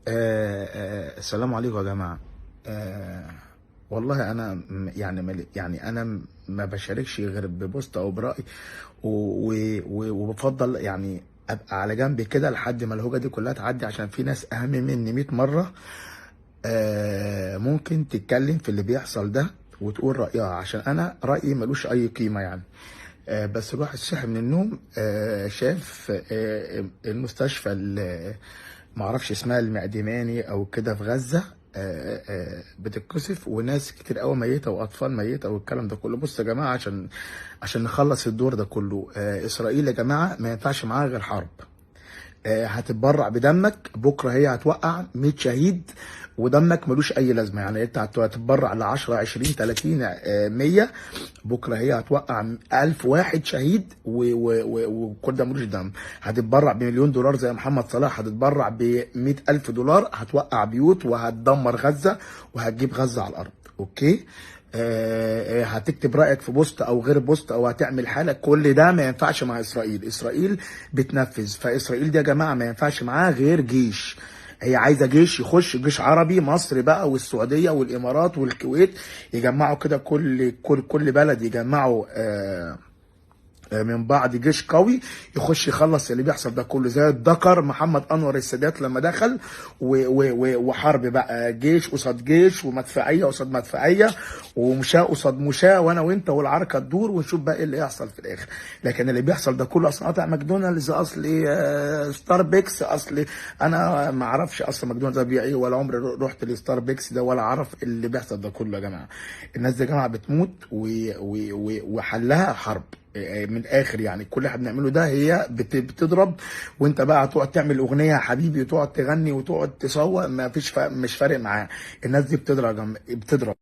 السلام عليكم يا جماعة. آه والله أنا يعني أنا ما بشاركش غير ببوست أو برأي، وبفضل يعني أبقى على جنب كده لحد ما الهوجة دي كلها تعدي، عشان في ناس أهم مني 100 مرة ممكن تتكلم في اللي بيحصل ده وتقول رأيها، عشان أنا رأيي ملوش أي قيمة يعني. بس الواحد صحي من النوم شاف المستشفى اللي معرفش اسمها المعدماني او كده في غزة بتتكسف، وناس كتير قوي ميتة واطفال ميتة والكلام ده كله. بص يا جماعة، عشان نخلص الدور ده كله، اسرائيل يا جماعة ما ينفعش معاها غير حرب. هتتبرع بدمك، بكره هي هتوقع 100 شهيد ودمك ملوش اي لازمه. يعني انت هتتبرع ل 10 20 30 100، بكره هي هتوقع 1000 واحد شهيد وكل ده ملوش دم. هتتبرع بمليون دولار زي محمد صلاح، هتتبرع ب 100,000 دولار، هتوقع بيوت وهتدمر غزه وهتجيب غزه على الارض. اوكي؟ هتكتب رايك في بوست او غير بوست او هتعمل حاله، كل ده ما ينفعش مع اسرائيل. اسرائيل بتنفذ، فاسرائيل دي يا جماعه ما ينفعش معاها غير جيش. هي عايزه جيش يخش، جيش عربي، مصر بقى والسعوديه والامارات والكويت يجمعوا كده، كل بلد يجمعوا من بعد جيش قوي يخش يخلص اللي بيحصل ده كله، زي الدكر محمد انور السادات لما دخل وحرب بقى، جيش قصاد جيش ومدفعيه قصاد مدفعيه ومشاة قصاد مشاة، وانا وانت والعركه تدور ونشوف بقى ايه اللي يحصل في الاخر. لكن اللي بيحصل ده كله اصلا قطع ماكدونالدز، اصلي ستاربكس، اصلي انا ما اعرفش اصلا ماكدونالدز ده بيبيع ايه، ولا عمري رحت لستاربكس ده ولا اعرف اللي بيحصل ده كله. يا جماعه الناس دي يا جماعه بتموت وحلها حرب. من الاخر يعني كل اللي احنا بنعمله ده هي بتضرب، وانت بقى هتقعد تعمل اغنيه يا حبيبي وتقعد تغني وتقعد تصور، ما فيش مش فارق معاه. الناس دي بتضرب.